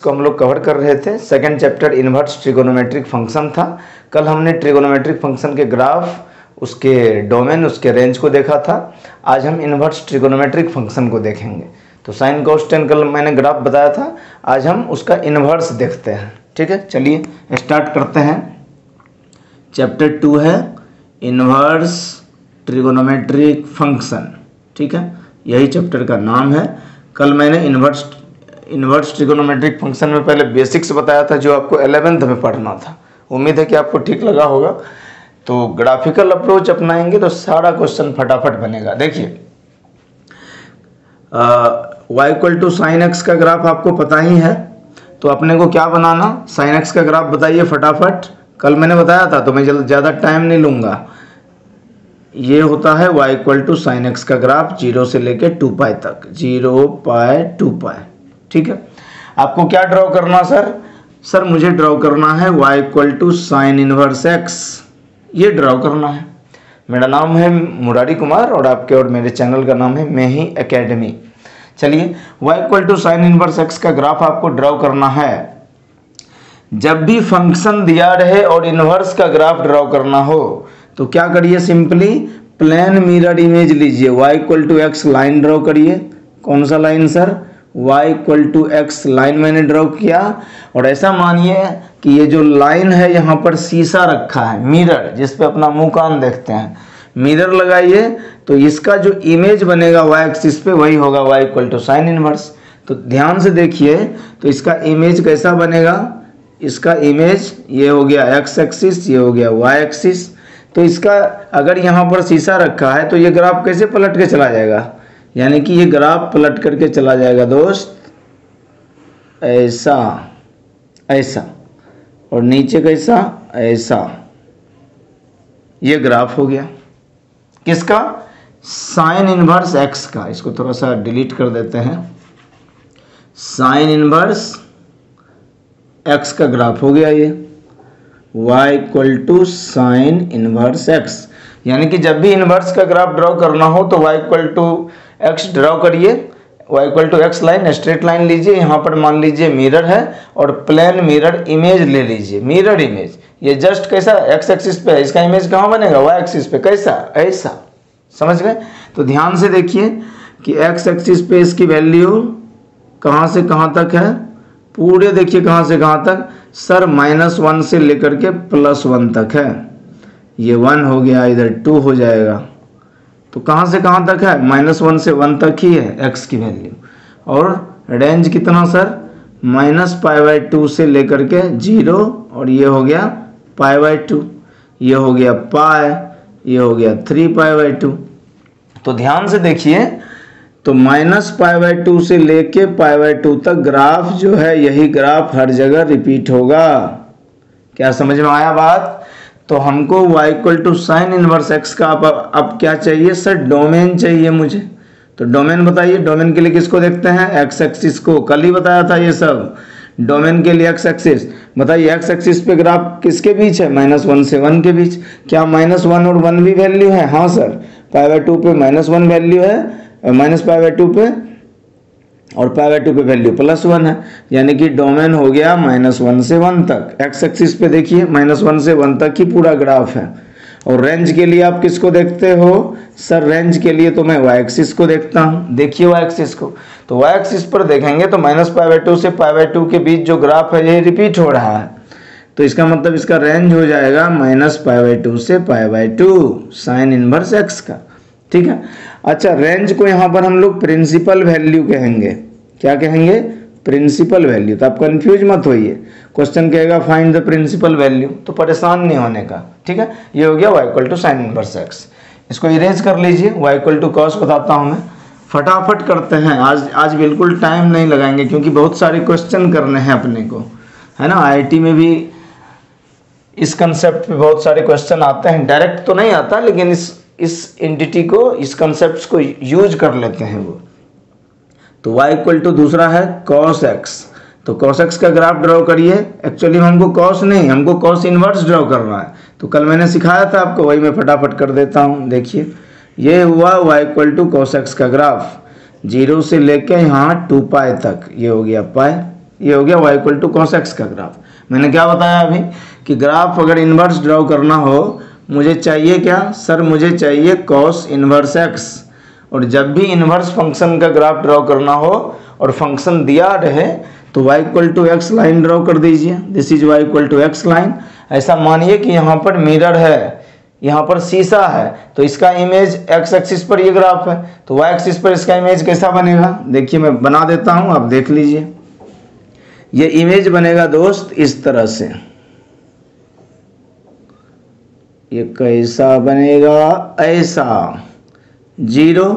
को हम लोग कवर कर रहे थे। Second chapter inverse trigonometric function था। कल हमने ट्रिगोनोमेट्रिक फंक्शन के ग्राफ, उसके डोमेन, उसके रेंज को देखा था। आज हम इन्वर्स ट्रिगोनोमेट्रिक फंक्शन को देखेंगे। तो साइन कॉस टेन कल मैंने ग्राफ बताया था, आज हम उसका इन्वर्स देखते हैं। ठीक है, चलिए स्टार्ट करते हैं। चैप्टर 2 है इन्वर्स ट्रिगोनोमेट्रिक फंक्शन। ठीक है, यही चैप्टर का नाम है। कल मैंने इन्वर्स ट्रिगोनोमेट्रिक फंक्शन में पहले बेसिक्स बताया था, जो आपको 11th में पढ़ना था। उम्मीद है कि आपको ठीक लगा होगा। तो ग्राफिकल अप्रोच अपनाएंगे तो सारा क्वेश्चन फटाफट बनेगा। देखिए, y equal to sine X का ग्राफ आपको पता ही है, तो अपने को क्या बनाना, साइन एक्स का ग्राफ बताइए फटाफट। कल मैंने बताया था, तो मैं ज़्यादा टाइम नहीं लूँगा। ये होता है y equal to sine X का ग्राफ 0 से लेके 2 पाई तक, 0 पाई 2 पाई। ठीक है, आपको क्या ड्रॉ करना सर मुझे ड्रॉ करना है y equal to sine inverse x, ये ड्रॉ करना है। मेरा नाम है मुरारी कुमार और आपके और मेरे चैनल का नाम है मैं ही एकेडमी। चलिए, y equal to sine inverse x का ग्राफ आपको ड्रॉ करना है। जब भी फंक्शन दिया रहे और इनवर्स का ग्राफ ड्रॉ करना हो तो क्या करिए, सिंपली प्लेन मिरर इमेज लीजिए। y equal to X line draw करिए। कौन सा line sir, y equal to X line मैंने ड्रॉ किया। और ऐसा मानिए कि ये जो लाइन है यहाँ पर शीशा रखा है, मिरर, जिस पे अपना मुंह कान देखते हैं। मिरर लगाइए तो इसका जो इमेज बनेगा y एक्सिस पे, वही होगा y equal to sine inverse. तो ध्यान से देखिए, तो इसका इमेज कैसा बनेगा, इसका इमेज ये हो गया x एक्सिस, ये हो गया y एक्सिस। तो इसका अगर यहाँ पर शीशा रखा है तो ये ग्राफ कैसे पलट के चला जाएगा, यानी कि ये ग्राफ पलट करके चला जाएगा दोस्त, ऐसा ऐसा, और नीचे कैसा, ऐसा। ये ग्राफ हो गया किसका, साइन इनवर्स एक्स का। इसको थोड़ा सा डिलीट कर देते हैं। साइन इनवर्स एक्स का ग्राफ हो गया ये, y equal to sine inverse x। यानी कि जब भी इनवर्स का ग्राफ ड्रॉ करना हो तो y equal to X draw करिए। y equal to X line, straight line लीजिए। यहाँ पर मान लीजिए मिरर है और प्लेन मिरर इमेज ले लीजिए। मिरर इमेज ये जस्ट कैसा x एक्सिस पे है, इसका इमेज कहाँ बनेगा, y एक्सिस पे, कैसा, ऐसा। समझ गए। तो ध्यान से देखिए कि x एक्सिस पे इसकी वैल्यू कहाँ से कहाँ तक है, पूरे देखिए कहाँ से कहाँ तक सर, -1 से लेकर के +1 तक है। ये 1 हो गया, इधर 2 हो जाएगा। तो कहाँ से कहाँ तक है, -1 से 1 तक ही है x की वैल्यू। और रेंज कितना सर, -π/2 से लेकर के 0, और ये हो गया π/2, ये हो गया पाई, ये हो गया 3π/2। तो ध्यान से देखिए, तो -π/2 से लेके π/2 तक ग्राफ जो है, यही ग्राफ हर जगह रिपीट होगा। क्या समझ में आया बात। तो हमको y equal to sine inverse x का अब क्या चाहिए सर, डोमेन चाहिए मुझे। तो डोमेन बताइए, डोमेन के लिए किसको देखते हैं, x एक्सिस को। कल ही बताया था ये सब, डोमेन के लिए x एक्सिस। बताइए x एक्सिस पे ग्राफ किसके बीच है, -1 से 1 के बीच। क्या -1 और 1 भी वैल्यू है, हाँ सर। π/2 पे -1 वैल्यू है, -π/2 पे, और π/2 पे वैल्यू +1 है। यानी कि डोमेन हो गया -1 से 1 तक। x एक्सिस पे देखिए -1 से 1 तक ही पूरा ग्राफ है। और रेंज के लिए आप किसको देखते हो सर, रेंज के लिए तो मैं y एक्सिस को देखता हूँ। देखिए y एक्सिस को, तो y एक्सिस पर देखेंगे तो -π/2 से π/2 के बीच जो ग्राफ है ये रिपीट हो रहा है। तो इसका मतलब इसका रेंज हो जाएगा -π/2 से π/2 साइन इनवर्स x का। ठीक है। अच्छा, रेंज को यहाँ पर हम लोग प्रिंसिपल वैल्यू कहेंगे। क्या कहेंगे, प्रिंसिपल वैल्यू। तो आप कंफ्यूज मत होइए, क्वेश्चन कहेगा फाइंड द प्रिंसिपल वैल्यू, तो परेशान नहीं होने का। ठीक है, ये हो गया y equal to sine inverse x। इसको इरेज कर लीजिए, y इक्वल टू कॉस बताता हूँ मैं। फटाफट करते हैं, आज बिल्कुल टाइम नहीं लगाएंगे, क्योंकि बहुत सारे क्वेश्चन करने हैं अपने को, है ना। IIT में भी इस कंसेप्ट पे बहुत सारे क्वेश्चन आते हैं। डायरेक्ट तो नहीं आता, लेकिन इस एंटिटी को, इस कंसेप्ट को यूज कर लेते हैं वो। तो y इक्वल टू दूसरा है cos x। तो cos x का ग्राफ ड्रॉ करिए। एक्चुअली हमको cos नहीं, हमको cos इनवर्स ड्रॉ करना है। तो कल मैंने सिखाया था आपको, वही मैं फटाफट कर देता हूँ। देखिए, ये हुआ y equal to cos x का ग्राफ, 0 से लेके यहाँ 2 पाई तक, ये हो गया पाई। ये हो गया y equal to cos X का ग्राफ। मैंने क्या बताया अभी कि ग्राफ अगर इन्वर्स ड्रॉ करना हो मुझे चाहिए क्या सर, मुझे चाहिए कॉस इन्वर्स एक्स। और जब भी इन्वर्स फंक्शन का ग्राफ ड्रॉ करना हो और फंक्शन दिया रहे तो y equal to X line draw कर दीजिए। This is y equal to X line. ऐसा मानिए कि यहाँ पर मिरर है, यहाँ पर शीशा है, तो इसका इमेज एक्स एक्सिस पर ये ग्राफ है, तो y एक्सिस पर इसका इमेज कैसा बनेगा, देखिए मैं बना देता हूँ, आप देख लीजिए। ये इमेज बनेगा दोस्त इस तरह से। ये कैसा बनेगा, ऐसा 0,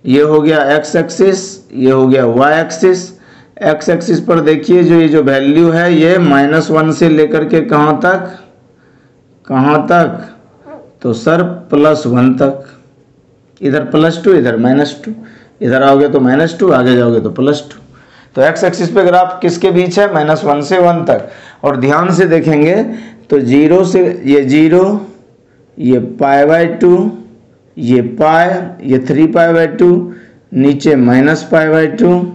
ये हो गया एक्स एक्सिस, ये हो गया वाई एक्सिस। एक्स एक्सिस पर देखिए जो ये जो वैल्यू है ये -1 से लेकर के कहाँ तक, तो सर +1 तक। इधर +2 इधर -2, इधर आओगे तो -2, आगे जाओगे तो +2। तो एक्स एक्सिस पे ग्राफ किसके बीच है, -1 से 1 तक। और ध्यान से देखेंगे तो 0 से ये 0, ये π/2, ये पाई, ये 3π/2, नीचे -π/2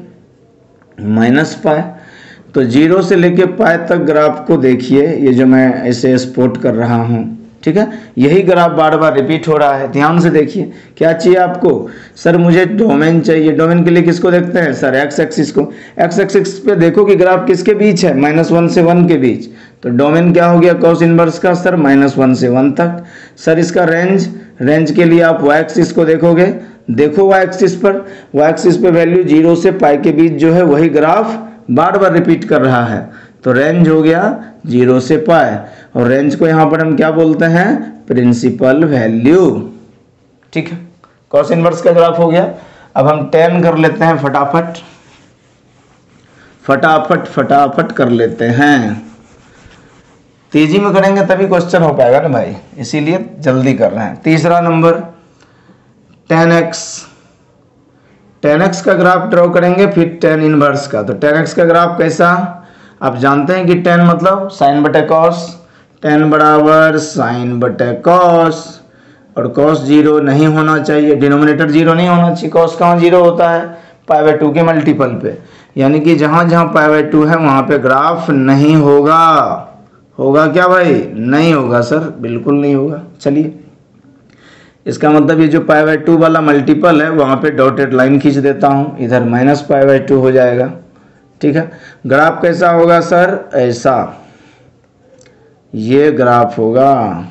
-π। तो 0 से लेके पाई तक ग्राफ को देखिए, ये जो मैं ऐसे एक्सपोर्ट कर रहा हूँ, ठीक है, यही ग्राफ बार बार रिपीट हो रहा है। ध्यान से देखिए क्या चाहिए आपको, सर मुझे डोमेन चाहिए। डोमेन के लिए किसको देखते हैं सर, एक्स एक्सिस को। एक्स एक्सिस पे देखो कि ग्राफ किसके बीच है, -1 से 1 के बीच। तो डोमेन क्या हो गया कॉस इनवर्स का सर, -1 से 1 तक। सर इसका रेंज के लिए आप वाई एक्सिस को देखोगे, देखो वाई एक्सिस पे वैल्यू 0 से पाई के बीच जो है वही ग्राफ बार बार रिपीट कर रहा है। तो रेंज हो गया 0 से पाई, और रेंज को यहाँ पर हम क्या बोलते हैं, प्रिंसिपल वैल्यू। ठीक है, कॉस इनवर्स का ग्राफ हो गया। अब हम tan कर लेते हैं, फटाफट कर लेते हैं। तेजी में करेंगे तभी क्वेश्चन हो पाएगा ना भाई, इसीलिए जल्दी कर रहे हैं। तीसरा नंबर tan x का ग्राफ ड्रॉ करेंगे, फिर tan इनवर्स का। तो tan x का ग्राफ कैसा, आप जानते हैं कि tan मतलब साइन बटे कॉस, tan बराबर साइन बटे कॉस, और cos 0 नहीं होना चाहिए, डिनोमिनेटर 0 नहीं होना चाहिए। cos कहाँ 0 होता है, π/2 के मल्टीपल पे, यानी कि जहाँ जहाँ π/2 है वहाँ पे ग्राफ नहीं होगा। होगा क्या भाई, नहीं होगा सर, बिल्कुल नहीं होगा। चलिए, इसका मतलब ये जो π/2 वाला मल्टीपल है वहाँ पे डॉटेड लाइन खींच देता हूँ, इधर -π/2 हो जाएगा। ठीक है, ग्राफ कैसा होगा सर, ऐसा, ये ग्राफ होगा,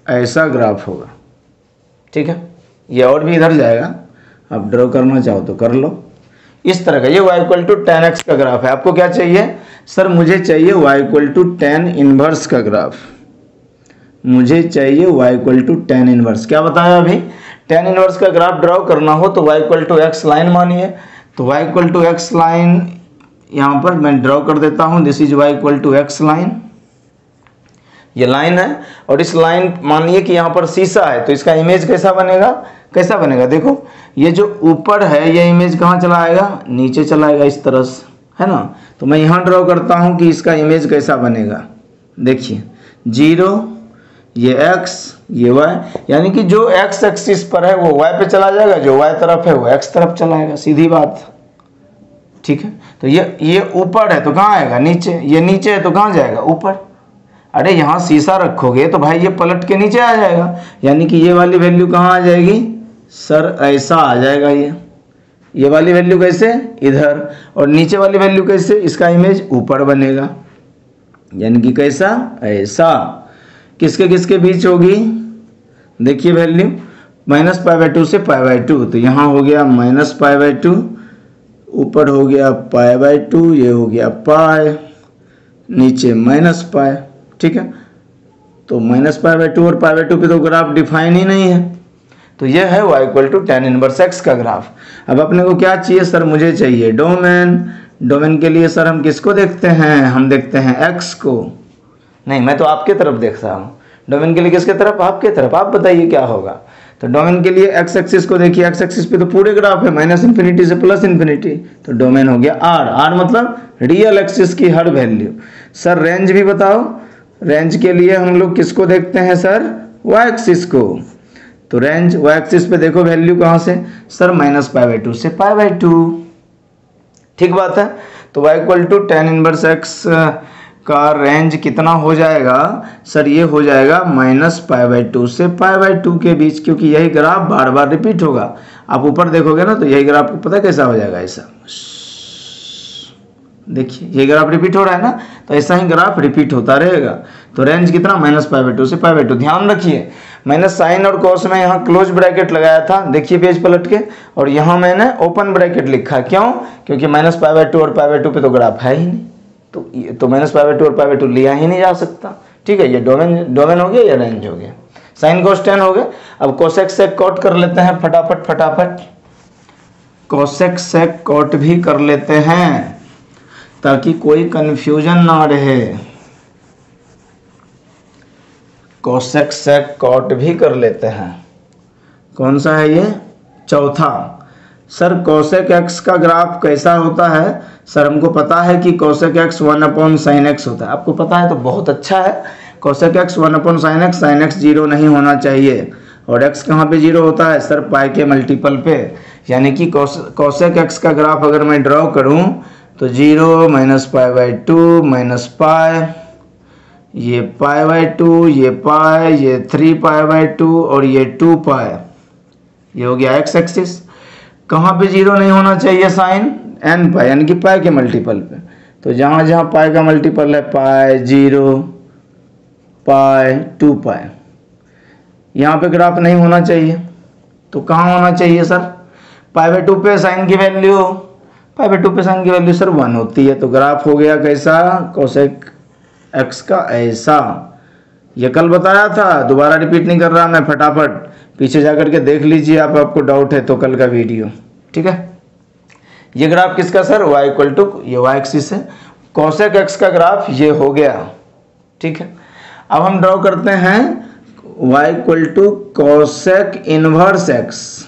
ऐसा ग्राफ होगा। ठीक है, ये और भी इधर जाएगा, आप ड्रॉ करना चाहो तो कर लो इस तरह का। ये y equal to tan x का ग्राफ है। आपको क्या चाहिए सर, मुझे चाहिए y equal to tan inverse का ग्राफ, मुझे चाहिए y equal to tan inverse. क्या बताया अभी, tan इनवर्स का ग्राफ ड्रॉ करना हो तो y equal to x line मानिए। तो y equal to x line यहाँ पर मैं ड्रॉ कर देता हूँ, this is y equal to x line, ये लाइन है। और इस लाइन मानिए कि यहाँ पर शीशा है, तो इसका इमेज कैसा बनेगा, देखो ये जो ऊपर है ये इमेज कहाँ चला आएगा, नीचे चला आएगा इस तरह से, है ना। तो मैं यहाँ ड्रॉ करता हूँ कि इसका इमेज कैसा बनेगा। देखिए 0, ये x, ये y, यानी कि जो x एक्सिस पर है वो y पे चला जाएगा, जो y तरफ है वो x तरफ चला आएगा, सीधी बात। ठीक है, तो ये ऊपर है तो कहाँ आएगा, नीचे। ये नीचे है तो कहाँ जाएगा, ऊपर। अरे यहाँ शीशा रखोगे तो भाई ये पलट के नीचे आ जाएगा, यानी कि ये वाली वैल्यू कहाँ आ जाएगी सर, ऐसा आ जाएगा। ये वाली वैल्यू कैसे, इधर, और नीचे वाली वैल्यू कैसे, इसका इमेज ऊपर बनेगा, यानी कि कैसा, ऐसा। किसके किसके बीच होगी, देखिए वैल्यू -π/2 से π/2, तो यहाँ हो गया -π/2, ऊपर हो गया π/2, ये हो गया पाई, नीचे -π। ठीक है, तो -π/2 और π/2 पे तो ग्राफ डिफाइन ही नहीं है। तो ये है y equal to tan inverse x का ग्राफ। अब अपने को क्या चाहिए सर, मुझे चाहिए डोमेन के लिए सर हम किसको देखते हैं, हम देखते हैं x को। नहीं, मैं तो आपके तरफ देख रहा हूँ, डोमेन के लिए किसके तरफ, आपके तरफ। आप बताइए क्या होगा। तो डोमेन के लिए x एक्सिस को देखिए, x एक्सिस पे तो पूरे ग्राफ है, -∞ से +∞, तो डोमेन हो गया r मतलब रियल एक्सिस की हर वैल्यू। सर रेंज भी बताओ, रेंज के लिए हम लोग किसको देखते हैं सर, y एक्सिस को। तो रेंज y एक्सिस पे देखो वैल्यू कहाँ से सर, -π/2 से π/2। ठीक बात है। तो y equal to tan inverse x का रेंज कितना हो जाएगा सर, ये हो जाएगा -π/2 से π/2 के बीच, क्योंकि यही ग्राफ बार बार रिपीट होगा। आप ऊपर देखोगे ना तो यही ग्राफ पता कैसा हो जाएगा, ऐसा देखिए ये ग्राफ रिपीट हो रहा है ना, तो ऐसा ही ग्राफ रिपीट होता रहेगा। तो रेंज कितना -π/2 से π/2। ध्यान रखिए मैंने साइन और कॉस में यहाँ क्लोज ब्रैकेट लगाया था, देखिए पेज पलट के, और यहाँ मैंने ओपन ब्रैकेट लिखा, क्यों? क्योंकि -π/2 और π/2 पे तो ग्राफ है ही नहीं, तो -π/2 और π/2 लिया ही नहीं जा सकता। ठीक है, ये डोमेन हो गया, ये रेंज हो गया, साइन cos tan हो गया। अब कोसेक सेक कॉट कर लेते हैं फटाफट, कोसेक सेक कॉट भी कर लेते हैं ताकि कोई कंफ्यूजन ना रहे। कोसेक सेक कॉट भी कर लेते हैं। कौन सा है ये? चौथा। सर कोसेक एक्स का ग्राफ कैसा होता है? सर हमको पता है कि कोसेक एक्स 1/sin x होता है, आपको पता है तो बहुत अच्छा है। Cosec x 1/sin x, sin x 0 नहीं होना चाहिए, और x कहाँ पे 0 होता है सर? पाई के मल्टीपल पे, यानी कि कोसेक एक्स का ग्राफ अगर मैं ड्रॉ करूँ तो 0 -π/2 -π, ये π/2, ये पाई, ये 3π/2 और ये 2π, ये हो गया x एक्सिस। कहाँ पे 0 नहीं होना चाहिए? साइन n पाई, यानी कि पाई के मल्टीपल पे। तो जहाँ जहाँ पाई का मल्टीपल है, पाई 0 पाई 2π, यहाँ पे ग्राफ नहीं होना चाहिए। तो कहाँ होना चाहिए सर? π/2 पे साइन की वैल्यू, π/2 पे साइन की वैल्यू सर 1 होती है। तो ग्राफ हो गया कैसा? कोसेक एक्स का ऐसा। ये कल बताया था, दोबारा रिपीट नहीं कर रहा मैं, फटाफट पीछे जाकर के देख लीजिए आप, आपको डाउट है तो कल का वीडियो। ठीक है, ये ग्राफ किसका सर? y इक्वल टू, ये y एक्सिस है, कोसेक एक्स का ग्राफ ये हो गया। ठीक है, अब हम ड्रॉ करते हैं y equal to cosec inverse x।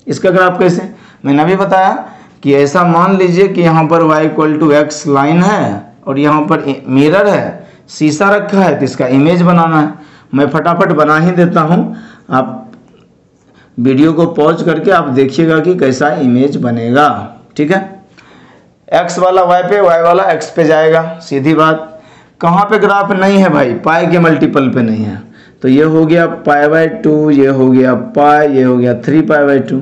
इसका ग्राफ कैसे? मैंने अभी बताया कि ऐसा मान लीजिए कि यहाँ पर y equal to x line है और यहाँ पर मिरर है, शीशा रखा है, तो इसका इमेज बनाना है। मैं फटाफट बना ही देता हूँ, आप वीडियो को पॉज करके आप देखिएगा कि कैसा इमेज बनेगा। ठीक है, x वाला y पे, y वाला x पे जाएगा, सीधी बात। कहाँ पे ग्राफ नहीं है भाई? पाई के मल्टीपल पे नहीं है, तो ये हो गया π/2, ये हो गया पाई, ये हो गया 3π/2,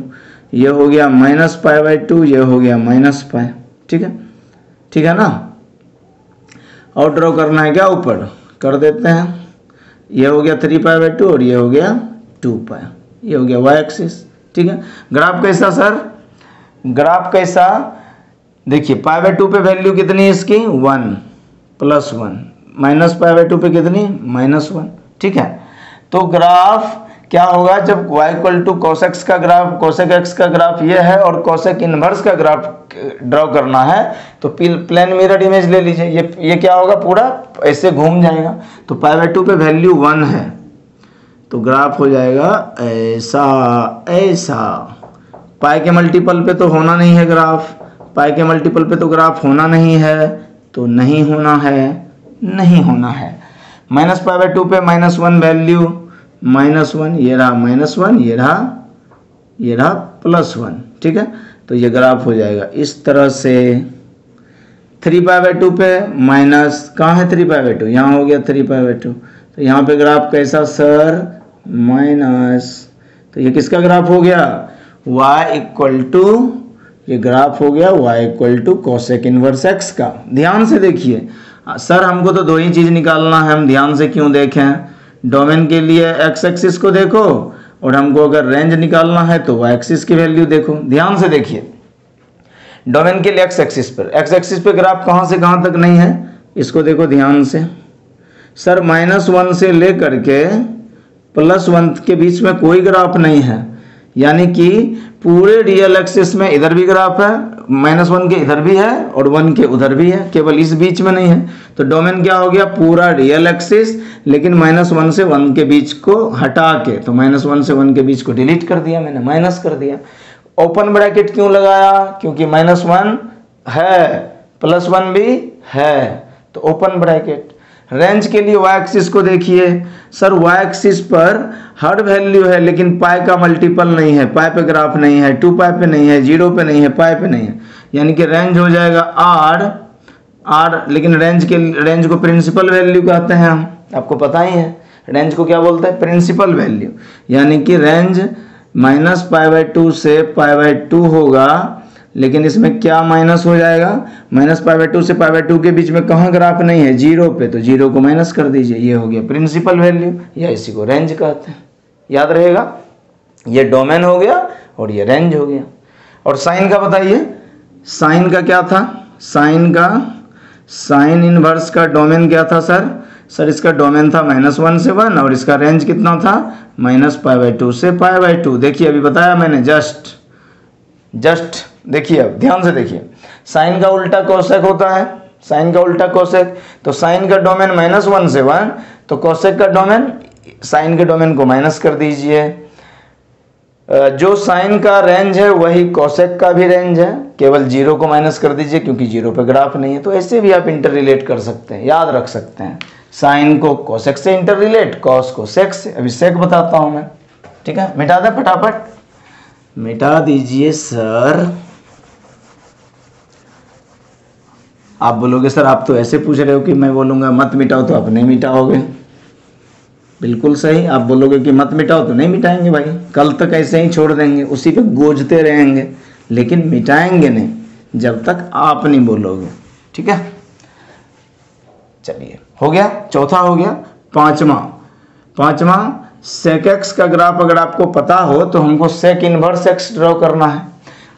ये हो गया -π/2, ये हो गया -π। ठीक है ना। और ड्रॉ करना है क्या? ऊपर कर देते हैं, ये हो गया 3π/2 और ये हो गया 2π, ये हो गया y एक्सिस। ठीक है, ग्राफ कैसा सर? ग्राफ कैसा? देखिए π/2 पे वैल्यू कितनी है इसकी? 1 + 1, -π/2 पे कितनी? -1। ठीक है, तो ग्राफ क्या होगा जब y इक्वल टू कोसेक का ग्राफ, कोसेक एक्स का ग्राफ ये है और कोसेक इनवर्स का ग्राफ ड्रॉ करना है, तो प्लेन मिरर इमेज ले लीजिए। ये क्या होगा? पूरा ऐसे घूम जाएगा। तो π/2 पे वैल्यू 1 है, तो ग्राफ हो जाएगा ऐसा। पाई के मल्टीपल पे तो होना नहीं है ग्राफ, पाई के मल्टीपल पे तो ग्राफ होना नहीं है, तो नहीं होना है। -π/2 पे -1 वैल्यू, -1, ये रहा -1, ये रहा +1। ठीक है, तो ये ग्राफ हो जाएगा इस तरह से। 3π/2 पे माइनस, कहाँ है 3π/2? यहाँ हो गया 3π/2, तो यहाँ पे ग्राफ कैसा सर? माइनस। तो ये किसका ग्राफ हो गया? y इक्वल टू, ये ग्राफ हो गया y equal to cosec inverse x का। ध्यान से देखिए सर, हमको तो दो ही चीज निकालना है, हम ध्यान से क्यों देखें? डोमेन के लिए x एक्सिस को देखो, और हमको अगर रेंज निकालना है तो y एक्सिस की वैल्यू देखो। ध्यान से देखिए, डोमेन के लिए x एक्सिस पे ग्राफ कहाँ से कहाँ तक नहीं है, इसको देखो ध्यान से सर। -1 से लेकर के +1 के बीच में कोई ग्राफ नहीं है, यानी कि पूरे रियल एक्सिस में इधर भी ग्राफ है, -1 के इधर भी है और 1 के उधर भी है, केवल इस बीच में नहीं है। तो डोमेन क्या हो गया? पूरा रियल एक्सिस, लेकिन -1 से 1 के बीच को हटा के, तो -1 से 1 के बीच को डिलीट कर दिया मैंने, माइनस कर दिया। ओपन ब्रैकेट क्यों लगाया? क्योंकि -1 है, +1 भी है, तो ओपन ब्रैकेट। रेंज के लिए y एक्सिस को देखिए सर, y एक्सिस पर हर वैल्यू है, लेकिन पाई का मल्टीपल नहीं है, पाई पे ग्राफ नहीं है, 2π पे नहीं है, 0 पे नहीं है, पाई पे नहीं है। यानी कि रेंज हो जाएगा आर, लेकिन रेंज को प्रिंसिपल वैल्यू कहते हैं हम, आपको पता ही है। रेंज को क्या बोलते हैं? Principal value. यानी कि रेंज -π/2 से π/2 होगा, लेकिन इसमें क्या माइनस हो जाएगा? -π/2 से π/2 के बीच में कहाँ ग्राफ नहीं है? 0 पे, तो 0 को माइनस कर दीजिए। ये हो गया प्रिंसिपल वैल्यू, या इसी को रेंज कहते हैं। याद रहेगा, ये डोमेन हो गया और ये रेंज हो गया। और साइन का बताइए, साइन का क्या था? साइन इनवर्स का डोमेन क्या था सर? इसका डोमेन था -1 से 1 और इसका रेंज कितना था? -π/2 से π/2। देखिए अभी बताया मैंने, जस्ट देखिए, अब ध्यान से देखिए। साइन का उल्टा कोसेक होता है, साइन का उल्टा कोसेक। तो साइन का डोमेन -1 से 1, तो कोसेक का डोमेन, साइन के डोमेन को माइनस कर दीजिए। जो साइन का रेंज है वही कोसेक का भी रेंज है, केवल 0 को माइनस कर दीजिए क्योंकि 0 पे ग्राफ नहीं है। तो ऐसे भी आप इंटर रिलेट कर सकते हैं, याद रख सकते हैं। साइन को कोसेक से इंटर रिलेट, कॉस को सेक से। अभी सेक बताता हूं मैं, ठीक है? मिटा दे फटाफट, मिटा दीजिए सर। आप बोलोगे सर आप तो ऐसे पूछ रहे हो कि मैं बोलूंगा मत मिटाओ तो आप नहीं मिटाओगे। बिल्कुल सही, आप बोलोगे कि मत मिटाओ तो नहीं मिटाएंगे भाई, कल तक ऐसे ही छोड़ देंगे, उसी पे गोजते रहेंगे, लेकिन मिटाएंगे नहीं जब तक आप नहीं बोलोगे, ठीक है? चलिए, हो गया, चौथा हो गया। पांचवा सेक एक्स का ग्राफ अगर आपको पता हो तो हमको सेक इनवर्स एक्स ड्रॉ करना है।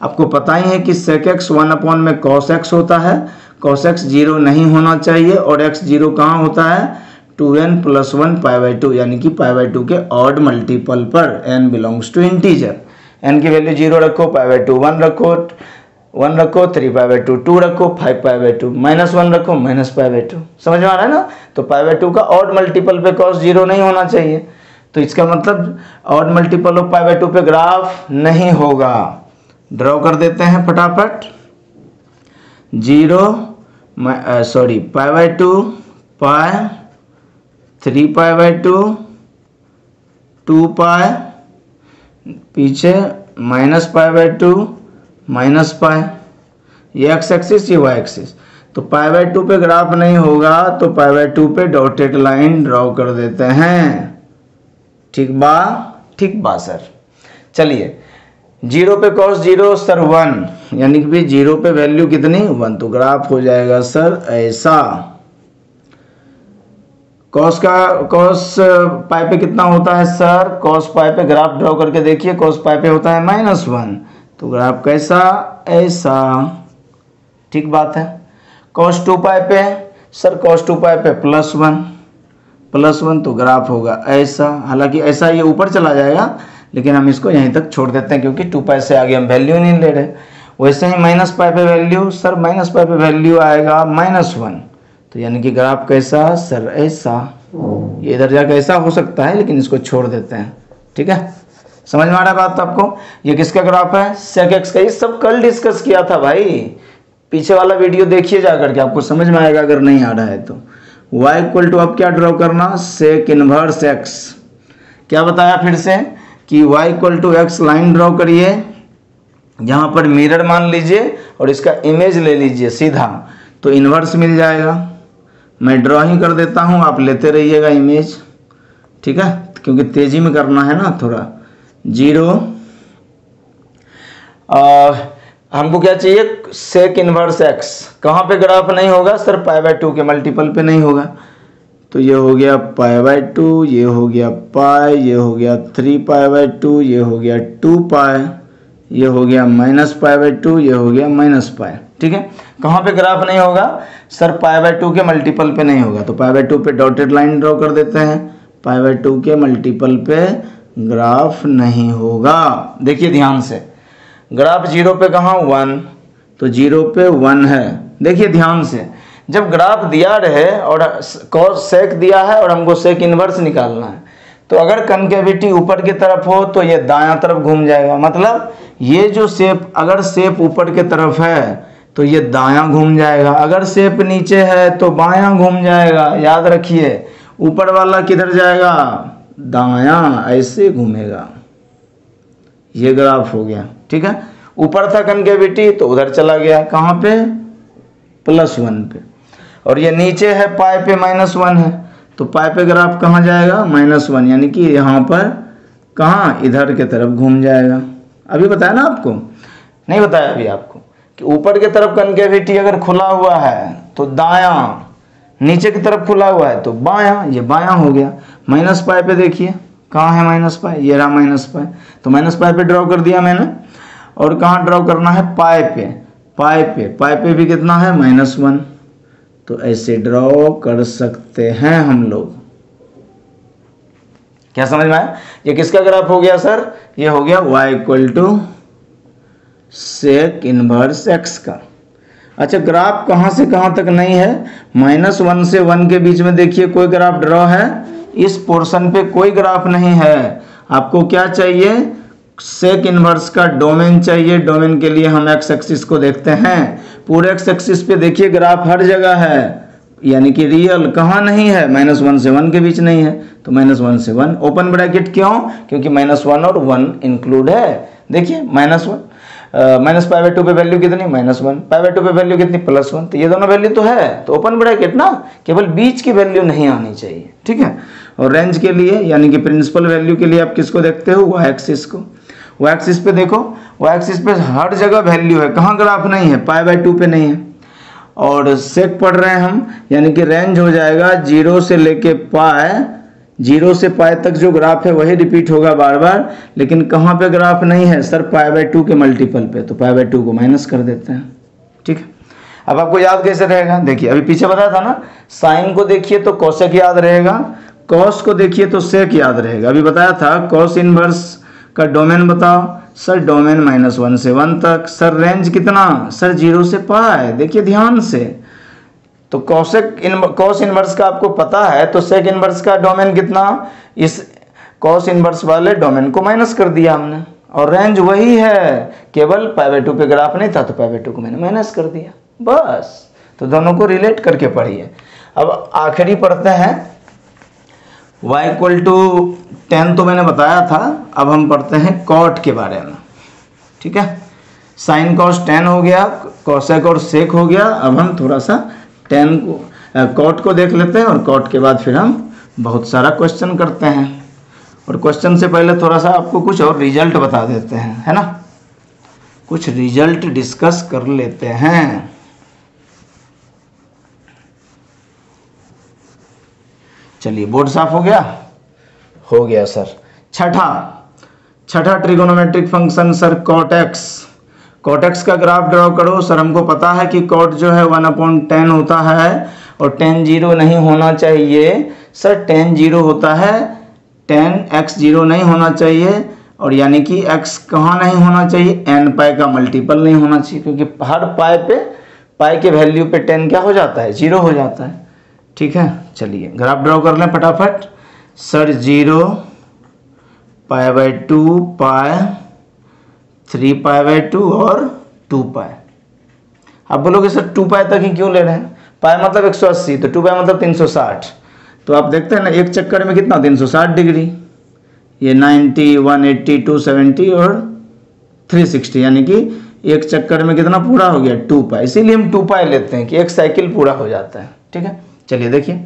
आपको पता ही है कि सेक एक्स 1 में कॉस एक्स होता है, कॉस एक्स 0 नहीं होना चाहिए, और एक्स 0 कहाँ होता है? 2n + 1 π/2, यानी कि π/2 के ऑड मल्टीपल पर n belongs to integer. n की वैल्यू 0 रखो, π/2 1 रखो, 3π/2 2 रखो, 5π/2 -1 रखो, -π/2। समझ में आ रहा है ना? तो π/2 का ऑड मल्टीपल पे cos 0 नहीं होना चाहिए, तो इसका मतलब ऑड मल्टीपल ऑफ π/2 पे ग्राफ नहीं होगा। ड्रॉ कर देते हैं फटाफट। π/2 पाई, 3π/2 2π, पीछे -π/2 -π, ये x एक्सिस, ये y एक्सिस। तो π/2 पे ग्राफ नहीं होगा, तो π/2 पे डॉटेड लाइन ड्रॉ कर देते हैं। ठीक बा सर। चलिए, 0 पे cos 0 सर 1, यानी कि 0 पे वैल्यू कितनी? 1, तो ग्राफ हो जाएगा सर ऐसा। cos पाई पे कितना होता है सर? cos पाई पे ग्राफ ड्रॉ करके देखिए, cos पाई पे होता है -1, तो ग्राफ कैसा? ऐसा। ठीक बात है। cos 2 पाई पे सर, cos 2 पाई पे +1, तो ग्राफ होगा ऐसा। हालांकि ऐसा ये ऊपर चला जाएगा, लेकिन हम इसको यहीं तक छोड़ देते हैं क्योंकि 2 पाई से आगे हम वैल्यू नहीं ले रहे। वैसे ही -π पे वैल्यू सर, -π पे वैल्यू आएगा -1, तो यानी कि ग्राफ कैसा सर? ऐसा। ये इधर जाकर ऐसा हो सकता है, लेकिन इसको छोड़ देते हैं। ठीक है, समझ में आ रहा है बात आपको? ये किसका ग्राफ है? सेक एक्स का। ये सब कल डिस्कस किया था भाई, पीछे वाला वीडियो देखिए जाकर के, आपको समझ में आएगा अगर नहीं आ रहा है तो। y = अब क्या ड्रॉ करना? Sec inverse x. क्या बताया फिर से कि y = x लाइन ड्रॉ करिए, यहाँ पर मिरर मान लीजिए और इसका इमेज ले लीजिए सीधा, तो इनवर्स मिल जाएगा। मैं ड्रॉ ही कर देता हूँ, आप लेते रहिएगा इमेज, ठीक है? क्योंकि तेजी में करना है ना थोड़ा। 0, हमको क्या चाहिए? Sec inverse x. कहाँ पे ग्राफ नहीं होगा सर? π/2 के मल्टीपल पे नहीं होगा। तो ये हो गया π/2, ये हो गया पाई, ये हो गया 3π/2, ये हो गया 2π, ये हो गया -π/2, ये हो गया -π। ठीक है, कहाँ पे ग्राफ नहीं होगा सर? π/2 के मल्टीपल पे नहीं होगा, तो π/2 पे डॉटेड लाइन ड्रॉ कर देते हैं। π/2 के मल्टीपल पे ग्राफ नहीं होगा। देखिए ध्यान से, ग्राफ 0 पे कहाँ? 1, तो 0 पे 1 है। देखिए ध्यान से, जब ग्राफ दिया रहे और cos सेक दिया है और हमको सेक इनवर्स निकालना है, तो अगर कनकेविटी ऊपर की तरफ हो तो ये दायां तरफ घूम जाएगा। मतलब ये जो शेप, अगर शेप ऊपर की तरफ है तो ये दायां घूम जाएगा, अगर शेप नीचे है तो बायां घूम जाएगा। याद रखिए, ऊपर वाला किधर जाएगा? दायां, ऐसे घूमेगा। ये ग्राफ हो गया। ठीक है, ऊपर था कनकेविटी तो उधर चला गया, कहाँ पे, +1 पे, और ये नीचे है पाई पे -1 है, तो पाई पे ग्राफ कहाँ जाएगा, -1, यानी कि यहाँ पर कहाँ, इधर के तरफ घूम जाएगा। अभी बताया ना आपको, नहीं बताया अभी आपको कि ऊपर की तरफ कनकेविटी अगर खुला हुआ है तो दायां, नीचे की तरफ खुला हुआ है तो बायां, ये बायां हो गया। -पाई पे देखिए कहाँ है -पाई, ये रहा -पाई, तो -पाई पे ड्रॉ कर दिया मैंने। और कहाँ ड्रॉ करना है, पाई पे, पाई पे भी कितना है, -1, तो ऐसे ड्रॉ कर सकते हैं हम लोग। क्या समझ में आया? ये किसका ग्राफ हो गया सर, ये हो गया y sec इनवर्स x का। अच्छा, ग्राफ कहाँ से कहाँ तक नहीं है, -1 से 1 के बीच में देखिए कोई ग्राफ ड्रॉ है, इस पोर्शन पे कोई ग्राफ नहीं है। आपको क्या चाहिए, सेक इनवर्स का डोमेन चाहिए। डोमेन के लिए हम एक्स एक्सिस को देखते हैं, पूरे एक्स एक्सिस पे देखिए ग्राफ हर जगह है, यानी कि रियल कहाँ नहीं है, -1 से 1 के बीच नहीं है, तो -1 से 1 ओपन ब्रैकेट, क्यों, क्योंकि -1 और 1 इंक्लूड है। देखिए -पाई/2 पे वैल्यू कितनी, -1, पाई/2 पे वैल्यू कितनी, +1, तो ये दोनों वैल्यू तो है, तो ओपन ब्रैकेट ना, केवल बीच की वैल्यू नहीं आनी चाहिए, ठीक है। और रेंज के लिए यानी कि प्रिंसिपल वैल्यू के लिए आप किसको देखते हो, वाई एक्सिस को। वाई एक्सिस पे देखो, वाई एक्सिस पे हर जगह वैल्यू है, कहाँ ग्राफ नहीं है, पाई/2 पे नहीं है। और सेक पढ़ रहे हैं हम, यानी कि रेंज हो जाएगा 0 से लेके पाई, 0 से पाई तक जो ग्राफ है वही रिपीट होगा बार बार, लेकिन कहाँ पे ग्राफ नहीं है सर, पाई/2 के मल्टीपल पे, तो पाई/2 को माइनस कर देते हैं, ठीक है। अब आपको याद कैसे रहेगा, देखिए अभी पीछे बताया था ना, साइन को देखिए तो कोसेक याद रहेगा, कॉस को देखिए तो सेक याद रहेगा। अभी बताया था कॉस इनवर्स का डोमेन बताओ, सर डोमेन -1 से 1 तक, सर रेंज कितना, सर 0 से पाई, देखिए ध्यान से। तो कॉस इनवर्स का आपको पता है, तो सेक इनवर्स का डोमेन कितना, इस कॉस इनवर्स वाले डोमेन को माइनस कर दिया हमने, और रेंज वही है, केवल पाई/2 पे ग्राफ नहीं था तो पाई/2 को मैंने माइनस कर दिया, बस। तो दोनों को रिलेट करके पढ़िए। अब आखिरी पढ़ते हैं, y = 10 तो मैंने बताया था, अब हम पढ़ते हैं कॉट के बारे में, ठीक है। साइन कॉस 10 हो गया, कॉसेक और सेक हो गया। अब हम थोड़ा सा 10 को कॉट को देख लेते हैं, और कॉट के बाद फिर हम बहुत सारा क्वेश्चन करते हैं। और क्वेश्चन से पहले थोड़ा सा आपको कुछ और रिजल्ट बता देते हैं, है ना, कुछ रिजल्ट डिस्कस कर लेते हैं। चलिए, बोर्ड साफ हो गया सर। छठा trigonometric function sir cot x का ग्राफ ड्रॉ करो। सर हमको पता है कि कॉट जो है 1/10 होता है, और tan 0 नहीं होना चाहिए सर, tan 0 होता है, tan x 0 नहीं होना चाहिए, और यानी कि x कहाँ नहीं होना चाहिए, n पाई का मल्टीपल नहीं होना चाहिए, क्योंकि हर पाई के वैल्यू पे tan क्या हो जाता है, 0 हो जाता है, ठीक है। चलिए ग्राफ ड्रॉ कर लें फटाफट। सर 0, पाई/2, पाई, 3 पाई/2 और 2 पाई। आप बोलोगे सर 2 पाई तक ही क्यों ले रहे हैं, पाई मतलब 180, तो 2 पाई मतलब 360। तो आप देखते हैं ना, एक चक्कर में कितना, 360 डिग्री, ये 90, 180, 270 और 360, यानी कि एक चक्कर में कितना पूरा हो गया, 2 पाई। इसीलिए हम 2 पाई लेते हैं कि एक साइकिल पूरा हो जाता है, ठीक है। चलिए देखिए,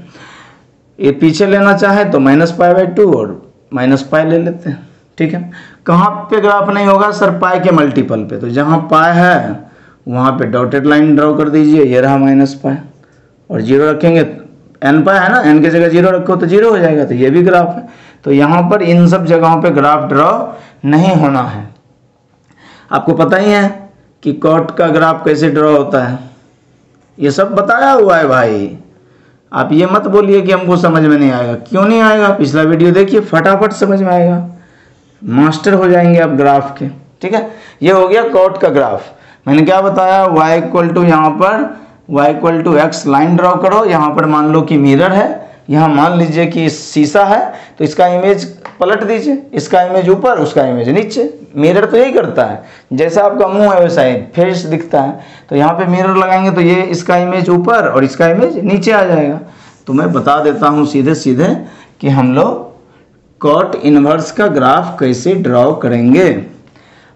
ये पीछे लेना चाहे तो -पाई/2 और -पाई ले लेते हैं, ठीक है। कहाँ पे ग्राफ नहीं होगा सर, पाई के मल्टीपल पे, तो जहाँ पाई है वहाँ पे डॉटेड लाइन ड्रॉ कर दीजिए, ये रहा -पाई, और 0 रखेंगे, n पाई है ना, n की जगह 0 रखो तो 0 हो जाएगा, तो ये भी ग्राफ है। तो यहाँ पर इन सब जगहों पे ग्राफ ड्रॉ नहीं होना है। आपको पता ही है कि कॉट का ग्राफ कैसे ड्रॉ होता है, ये सब बताया हुआ है भाई। आप ये मत बोलिए कि हमको समझ में नहीं आएगा, क्यों नहीं आएगा, पिछला वीडियो देखिए, फटाफट समझ में आएगा, मास्टर हो जाएंगे आप ग्राफ के, ठीक है। ये हो गया कॉट का ग्राफ। मैंने क्या बताया, y यहाँ पर y x लाइन ड्रॉ करो, यहाँ पर मान लो कि मिरर है, यहाँ मान लीजिए कि शीशा है, तो इसका इमेज पलट दीजिए, इसका इमेज ऊपर, उसका इमेज नीचे। मिरर तो यही करता है, जैसा आपका मुंह है वैसा ही फेस दिखता है, तो यहाँ पे मिरर लगाएंगे तो ये इसका इमेज ऊपर और इसका इमेज नीचे आ जाएगा। तो मैं बता देता हूँ सीधे सीधे कि हम लोग कॉट इनवर्स का ग्राफ कैसे ड्रॉ करेंगे।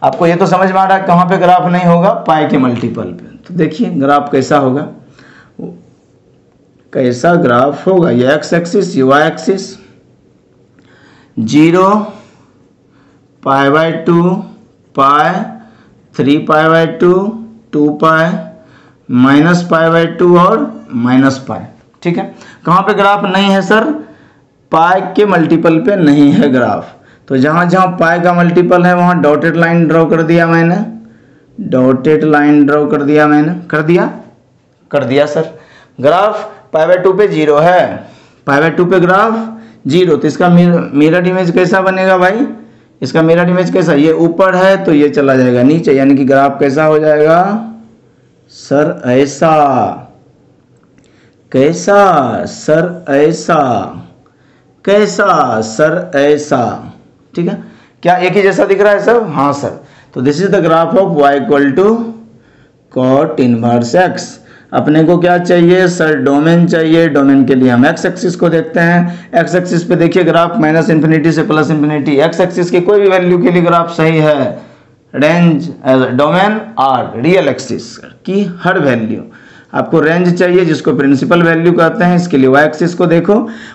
आपको ये तो समझ में आ रहा है कहाँ पे ग्राफ नहीं होगा, पाई के मल्टीपल पे। तो देखिए ग्राफ कैसा होगा, कैसा ग्राफ होगा, ये एक्स एक्सिस, ये वाई एक्सिस, 0, π/2, पाई, 3π/2, 2π, -π/2 और -π। ठीक है, कहाँ पे ग्राफ नहीं है सर, पाई के मल्टीपल पे नहीं है ग्राफ। तो जहाँ जहाँ पाई का मल्टीपल है वहाँ डॉटेड लाइन ड्रॉ कर दिया मैंने, डॉटेड लाइन ड्रॉ कर दिया मैंने, कर दिया सर। ग्राफ π/2 पे 0 है, π/2 पे ग्राफ 0, तो इसका मिरर इमेज कैसा बनेगा भाई, इसका मिरर इमेज कैसा, ये ऊपर है तो ये चला जाएगा नीचे, यानी कि ग्राफ कैसा हो जाएगा सर, ऐसा, कैसा सर, ऐसा, कैसा सर, ऐसा। ठीक है, क्या एक ही जैसा दिख रहा है सर, हाँ सर। तो this is the graph of y = cot inverse x। अपने को क्या चाहिए सर, डोमेन चाहिए। डोमेन के लिए हम एक्स एक्सिस को देखते हैं। एक्स एक्सिस पे देखिए ग्राफ -∞ से +∞। एक्स एक्सिस की कोई भी वैल्यू के लिए ग्राफ सही है। रेंज डोमेन और रियल एक्सिस की हर वैल्यू, आपको रेंज चाहिए जिसको प्रिंसिपल वैल्यू कहते हैं। इसके लिए वाई एक्सिस को देखो,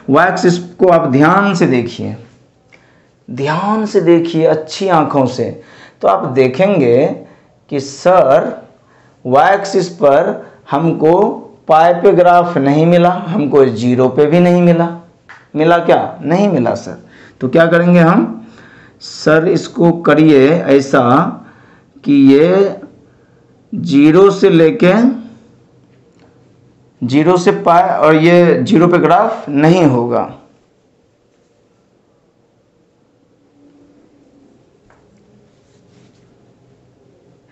वाई एक्सिस को आप ध्यान से देखिए, ध्यान से देखिए अच्छी आंखों से, तो आप देखेंगे कि सर वाई एक्सिस पर हमको पाई पे ग्राफ नहीं मिला, हमको 0 पे भी नहीं मिला। मिला क्या, नहीं मिला सर। तो क्या करेंगे हम सर, इसको करिए ऐसा कि ये 0 से लेके 0 से पाई और ये 0 पे ग्राफ नहीं होगा।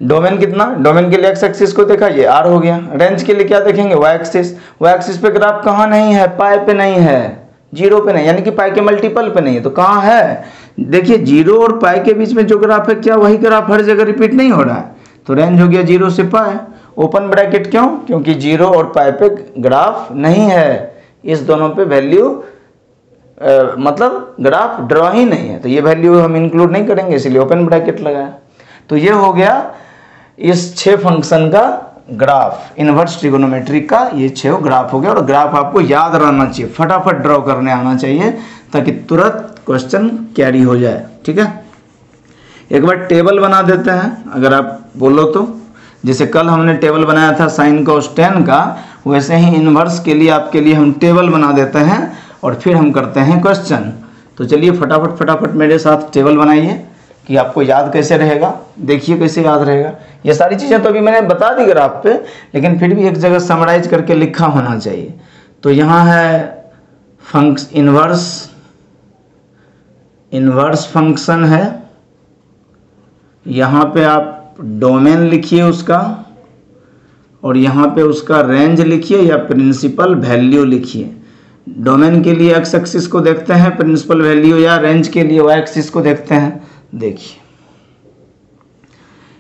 डोमेन कितना, डोमेन के लिए एक्स एक्सिस को देखा, ये आर हो गया। रेंज के लिए क्या देखेंगे, वाई एक्सिस। वाई एक्सिस पे ग्राफ कहाँ नहीं है, पाई पे नहीं है, 0 पे नहीं, यानी कि पाई के मल्टीपल पे नहीं है। तो कहाँ है, देखिए 0 और पाई के बीच में जो ग्राफ है, क्या वही ग्राफ हर जगह रिपीट नहीं हो रहा है। तो रेंज हो गया 0 से पाई, ओपन ब्रैकेट, क्यों, क्योंकि 0 और पाई पे ग्राफ नहीं है, इस दोनों पे वैल्यू मतलब ग्राफ ड्रॉ ही नहीं है, तो ये वैल्यू हम इंक्लूड नहीं करेंगे, इसलिए ओपन ब्रैकेट लगाया। तो ये हो गया इस 6 फंक्शन का ग्राफ, इनवर्स ट्रिगोनोमेट्री का ये 6 ग्राफ हो गया। और ग्राफ आपको याद रहना चाहिए, फटाफट ड्रॉ करने आना चाहिए, ताकि तुरंत क्वेश्चन कैरी हो जाए। ठीक है, एक बार टेबल बना देते हैं, अगर आप बोलो तो। जैसे कल हमने टेबल बनाया था साइन cos tan का, वैसे ही इनवर्स के लिए आपके लिए हम टेबल बना देते हैं और फिर हम करते हैं क्वेश्चन। तो चलिए फटाफट मेरे साथ टेबल बनाइए कि आपको याद कैसे रहेगा। देखिए कैसे याद रहेगा, ये सारी चीज़ें तो अभी मैंने बता दी ग्राफ पे, लेकिन फिर भी एक जगह समराइज करके लिखा होना चाहिए। तो यहाँ है इनवर्स फंक्शन है, यहाँ पे आप डोमेन लिखिए उसका, और यहाँ पे उसका रेंज लिखिए या प्रिंसिपल वैल्यू लिखिए। डोमेन के लिए एक्स एक्सिस को देखते हैं, प्रिंसिपल वैल्यू या रेंज के लिए वाई एक्सिस को देखते हैं। देखिए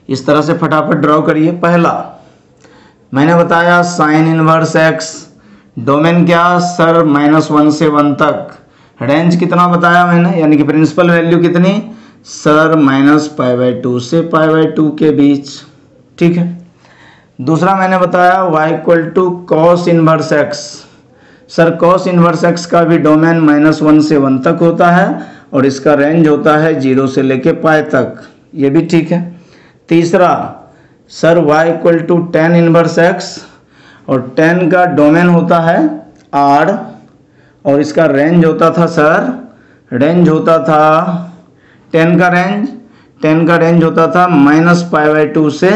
इस तरह से फटाफट ड्रॉ करिए। पहला मैंने बताया साइन इनवर्स एक्स, डोमेन क्या सर, -1 से 1 तक। रेंज कितना बताया मैंने, यानी कि प्रिंसिपल वैल्यू कितनी सर, -π/2 से π/2 के बीच। ठीक है, दूसरा मैंने बताया y = cos inverse x। Sir cos inverse x का भी डोमेन -1 से 1 तक होता है और इसका रेंज होता है 0 से लेके पाई तक, ये भी ठीक है। तीसरा sir y = tan inverse x, और tan का डोमेन होता है r, और इसका रेंज होता था सर, रेंज होता था tan का रेंज होता था -π/2 से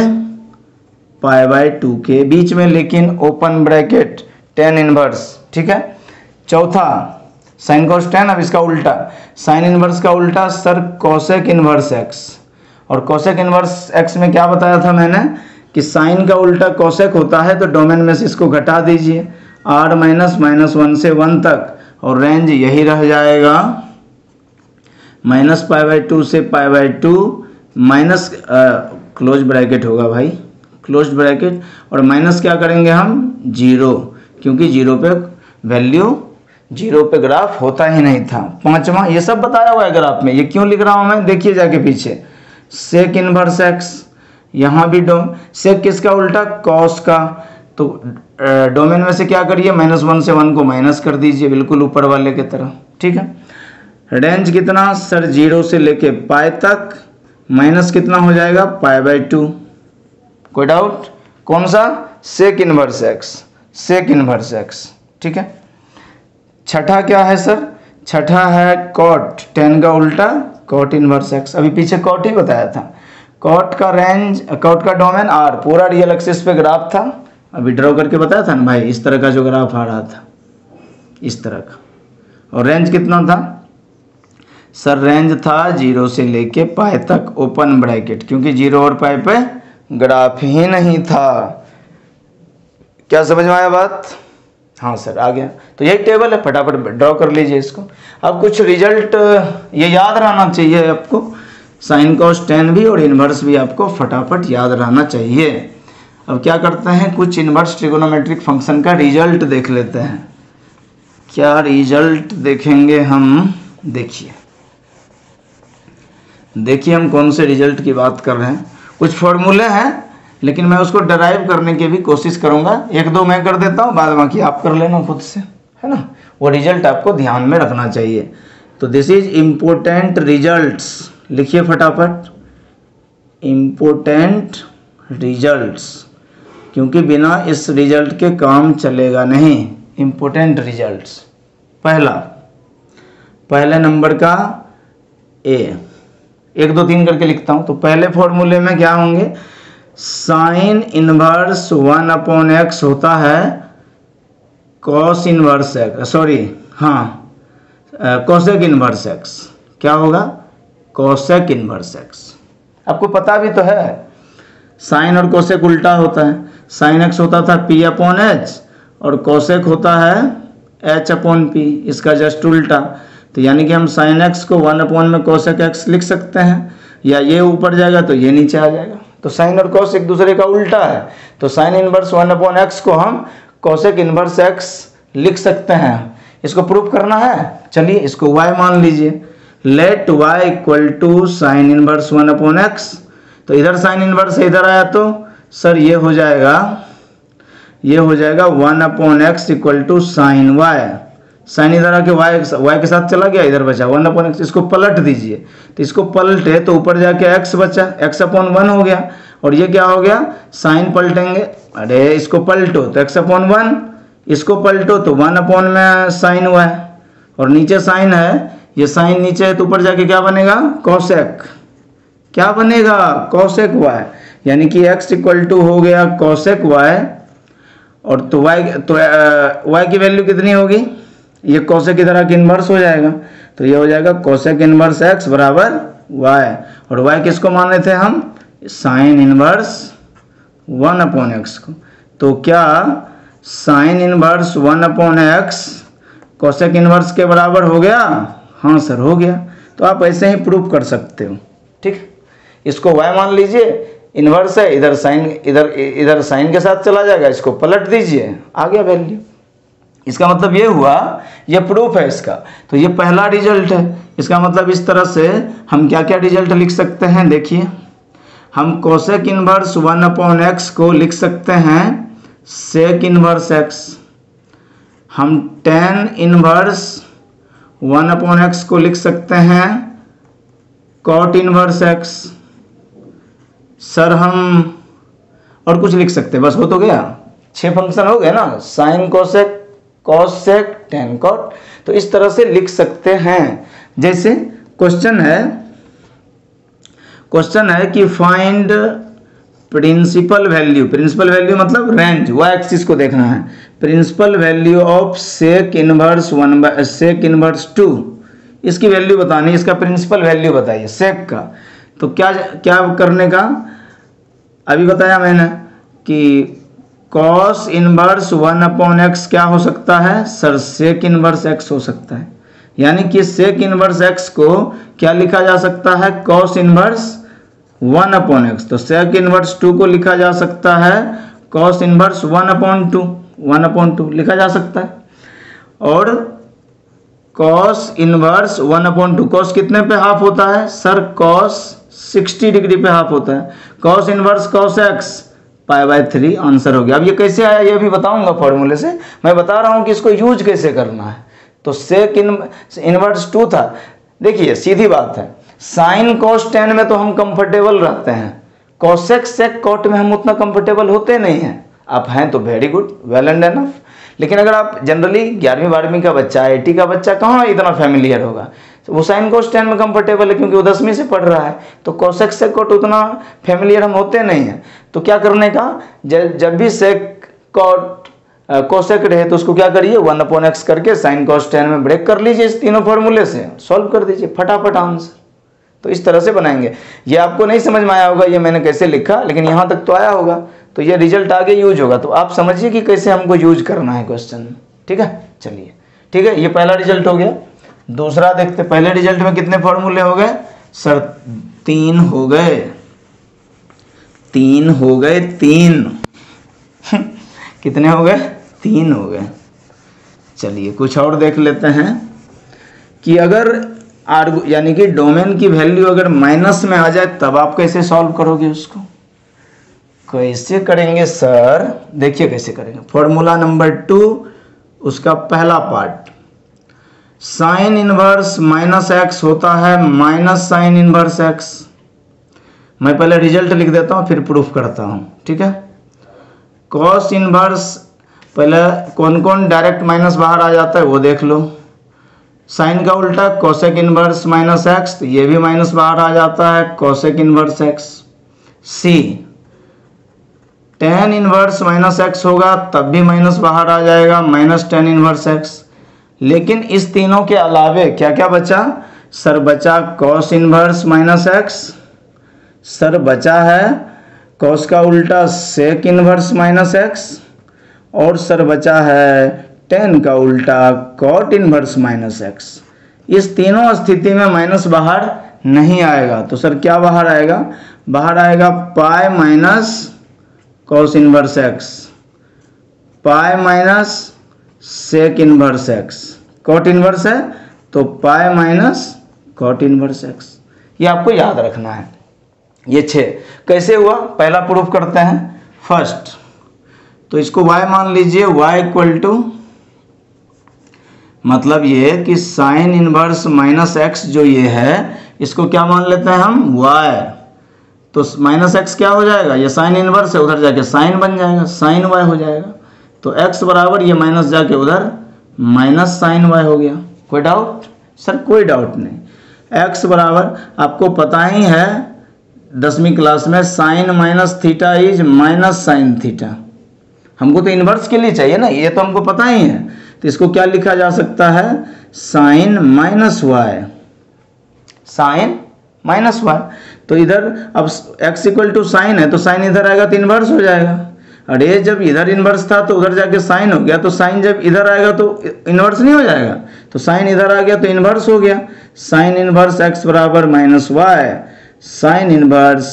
π/2 के बीच में, लेकिन ओपन ब्रैकेट tan इनवर्स। ठीक है, चौथा साइन cos tan, अब इसका उल्टा साइन इनवर्स का उल्टा सर कोसेक इनवर्स x, और कोसेक इनवर्स x में क्या बताया था मैंने कि साइन का उल्टा कोसेक होता है, तो डोमेन में से इसको घटा दीजिए r -1 से 1 तक, और रेंज यही रह जाएगा -π/2 से π/2 माइनस क्लोज ब्रैकेट होगा भाई, क्लोज ब्रैकेट, और माइनस क्या करेंगे हम 0, क्योंकि 0 पे वैल्यू 0 पे ग्राफ होता ही नहीं था। पांचवा ये सब बताया हुआ है ग्राफ में, ये क्यों लिख रहा हूं मैं, देखिए जाके पीछे सेक इनवर्स एक्स, यहाँ भी सेक किसका उल्टा, कॉस का। तो डोमेन में से क्या करिए, -1 से 1 को माइनस कर दीजिए, बिल्कुल ऊपर वाले की तरह, ठीक है। रेंज कितना सर, 0 से लेके पाई तक, माइनस कितना हो जाएगा, π/2। कोई डाउट, कौन सा, sec inverse x, sec inverse x, ठीक है। छठा क्या है सर, छठा है कॉट, tan का उल्टा कॉट इनवर्स एक्स। अभी पीछे कॉट ही बताया था। कॉट का रेंज, कॉट का डोमेन R, पूरा रियल एक्सिस पे ग्राफ था, अभी ड्रॉ करके बताया था ना भाई, इस तरह का जो ग्राफ आ रहा था, इस तरह का। और रेंज कितना था सर, रेंज था 0 से लेके पाई तक, ओपन ब्रैकेट, क्योंकि 0 और पाई पे ग्राफ ही नहीं था। क्या समझ में आया बात, हाँ सर आ गया। तो यही टेबल है, फटाफट ड्रॉ कर लीजिए इसको। अब कुछ रिजल्ट ये याद रहना चाहिए आपको, साइन कॉस tan भी और इन्वर्स भी आपको फटाफट याद रहना चाहिए। अब क्या करते हैं, कुछ इन्वर्स ट्रिगोनोमेट्रिक फंक्शन का रिजल्ट देख लेते हैं। क्या रिजल्ट देखेंगे हम, देखिए हम कौन से रिजल्ट की बात कर रहे हैं। कुछ फॉर्मूले हैं, लेकिन मैं उसको डराइव करने की भी कोशिश करूंगा, 1-2 मैं कर देता हूँ, बाद बाकी आप कर लेना खुद से, है ना। वो रिजल्ट आपको ध्यान में रखना चाहिए। तो दिस इज इम्पोर्टेंट रिजल्ट्स, लिखिए फटाफट, इम्पोर्टेंट रिजल्ट्स, क्योंकि बिना इस रिजल्ट के काम चलेगा नहीं। इम्पोर्टेंट रिजल्ट्स, पहले नंबर का A, 1 2 3 करके लिखता हूं। तो पहले फॉर्मूले में क्या होंगे, साइन इनवर्स 1/x होता है कॉस इनवर्स एक्स, सॉरी हाँ कोसेक इनवर्स एक्स। क्या होगा, कोसेक इनवर्स एक्स। आपको पता भी तो है, साइन और कोसेक उल्टा होता है। साइन एक्स होता था P/H और कोसेक होता है H/P, इसका जस्ट उल्टा। तो यानी कि हम साइन एक्स को 1 में कोसेक एक्स लिख सकते हैं, या ये ऊपर जाएगा तो ये नीचे आ जाएगा। तो साइन और कॉस एक दूसरे का उल्टा है, तो साइन इनवर्स 1/x को हम कोसेक इनवर्स x लिख सकते हैं। इसको प्रूफ करना है, चलिए इसको y मान लीजिए। Let y equal to sine inverse 1/x। तो इधर साइन इनवर्स है, इधर आया तो सर ये हो जाएगा 1/x equal to sine y। Sine इधर आके y के साथ चला गया, इधर बचा 1/x। इसको पलट दीजिए, तो इसको पलटे तो ऊपर जाके x बचा, x/1 हो गया। और ये क्या हो गया, साइन पलटेंगे, अरे इसको पलटो तो x/1, इसको पलटो तो 1 में साइन y, और नीचे साइन है, ये साइन नीचे है तो ऊपर जाके क्या बनेगा, कोसेक। क्या बनेगा, कोसेक y। यानी कि x इक्वल टू हो गया कोसेक y, और तो y की वैल्यू कितनी होगी, ये कोसेक इधर आके इनवर्स हो जाएगा, तो ये हो जाएगा कोसेक इनवर्स x बराबर y। और y किसको मान रहे थे हम, साइन इनवर्स 1/x को। तो क्या sign inverse 1/x cosec inverse के बराबर हो गया, हाँ सर हो गया। तो आप ऐसे ही प्रूफ कर सकते हो, ठीक। इसको y मान लीजिए, इनवर्स है, इधर साइन, इधर साइन के साथ चला जाएगा, इसको पलट दीजिए, आ गया वैल्यू। इसका मतलब ये हुआ, ये प्रूफ है इसका। तो ये पहला रिजल्ट है। इसका मतलब इस तरह से हम क्या क्या रिजल्ट लिख सकते हैं, देखिए हम कोसेक इनवर्स 1/x को लिख सकते हैं सेक इनवर्स x, हम tan इनवर्स 1/x को लिख सकते हैं कॉट इनवर्स x। सर हम और कुछ लिख सकते हैं, बस हो तो गया, 6 फंक्शन हो गए ना, sine cosec cos sec tan cot. तो इस तरह से लिख सकते हैं। जैसे क्वेश्चन है कि फाइंड प्रिंसिपल वैल्यू मतलब रेंज, y एक्सिस को देखना है, principal value of sec inverse 2, इसकी वैल्यू बतानी, इसका प्रिंसिपल वैल्यू बताइए सेक का। तो क्या करने का, अभी बताया मैंने कि कॉस इनवर्स 1/x क्या हो सकता है सर, सेक इनवर्स x हो सकता है। यानी कि सेक इनवर्स x को क्या लिखा जा सकता है, कॉस इनवर्स 1/x। तो सेक इनवर्स 2 को लिखा जा सकता है कॉस इनवर्स 1/2 लिखा जा सकता है। और कॉस इनवर्स 1/2, कॉस कितने पे हाफ होता है सर, कॉस 60 डिग्री पे हाफ होता है। Cos inverse cos x π/3 answer हो गया। अब ये कैसे आया ये भी बताऊंगा फॉर्मूले से, मैं बता रहा हूँ कि इसको यूज कैसे करना है। तो सेक इनवर्स 2 था। देखिए सीधी बात है, साइन कॉस टेन में तो हम कंफर्टेबल रहते हैं, कॉसेक सेक कॉट में हम उतना कंफर्टेबल होते नहीं हैं। आप हैं तो very good, well and enough. लेकिन अगर आप जनरली 11वीं 12वीं का बच्चा, 80 का बच्चा कहाँ इतना फैमिलियर होगा, तो वो साइन कोस टेन में कंफर्टेबल है क्योंकि वो 10वीं से पढ़ रहा है। तो कोसेक सेक कॉट उतना फैमिलियर हम होते नहीं हैं। तो क्या करने का, जब भी सेक कॉट कोसेक रहे तो उसको क्या करिए 1/x करके साइन कोस टेन में ब्रेक कर लीजिए, इस तीनों फॉर्मूले से सॉल्व कर दीजिए, फटाफट आंसर। तो इस तरह से बनाएंगे। ये आपको नहीं समझ में आया होगा ये मैंने कैसे लिखा, लेकिन यहाँ तक तो आया होगा, तो ये रिजल्ट आगे यूज होगा। तो आप समझिए कि कैसे हमको यूज करना है क्वेश्चन में। ठीक है, चलिए ठीक है, ये पहला रिजल्ट हो गया। दूसरा देखते, पहले रिजल्ट में कितने फॉर्मूले हो गए सर? 3 हो गए, 3 हो गए, 3 कितने हो गए? 3 हो गए। चलिए कुछ और देख लेते हैं कि अगर यानी कि डोमेन की वैल्यू अगर माइनस में आ जाए तब आप कैसे सॉल्व करोगे उसको? कैसे करेंगे सर? देखिए कैसे करेंगे। फॉर्मूला नंबर 2 उसका पहला पार्ट, साइन इनवर्स -x होता है माइनस साइन इनवर्स x। मैं पहले रिजल्ट लिख देता हूँ फिर प्रूफ करता हूँ, ठीक है। कॉस इनवर्स, पहले कौन कौन डायरेक्ट माइनस बाहर आ जाता है वो देख लो। साइन का उल्टा कोसेक इनवर्स -x, तो ये भी माइनस बाहर आ जाता है, कोसेक इनवर्स x। सी टेन इनवर्स -x होगा तब भी माइनस बाहर आ जाएगा, -tan इनवर्स x। लेकिन इस तीनों के अलावे क्या क्या बचा सर? बचा कॉस इनवर्स -x, सर बचा है कॉस का उल्टा सेक इनवर्स -x, और सर बचा है टेन का उल्टा कॉट इनवर्स -x। इस तीनों स्थिति में माइनस बाहर नहीं आएगा, तो सर क्या बाहर आएगा? बाहर आएगा pi minus cos inverse x, pi minus sec inverse x। Cot inverse है तो pi minus cot inverse x। ये आपको याद रखना है। ये 6 कैसे हुआ पहला प्रूफ करते हैं। फर्स्ट तो इसको y मान लीजिए, y इक्वल टू, मतलब ये कि साइन इनवर्स -x जो ये है इसको क्या मान लेते हैं हम? y। तो -x क्या हो जाएगा? ये साइन इनवर्स है, उधर जाके साइन बन जाएगा, साइन y हो जाएगा। तो x बराबर ये माइनस जाके उधर माइनस साइन y हो गया। कोई डाउट सर? कोई डाउट नहीं। x बराबर आपको पता ही है 10वीं क्लास में sine minus theta is minus sine theta. हमको तो इनवर्स के लिए चाहिए ना, ये तो हमको पता ही है। तो इसको क्या लिखा जा सकता है? Sine minus y, sine minus y. तो इधर अब x इक्वल टू साइन है तो साइन इधर आएगा तो इनवर्स हो जाएगा। अरे जब इधर इनवर्स था तो उधर जाके साइन हो गया, तो साइन जब इधर आएगा तो इनवर्स नहीं हो जाएगा। तो साइन इधर आ गया तो इनवर्स हो गया। साइन इनवर्स x बराबर -y, साइन इनवर्स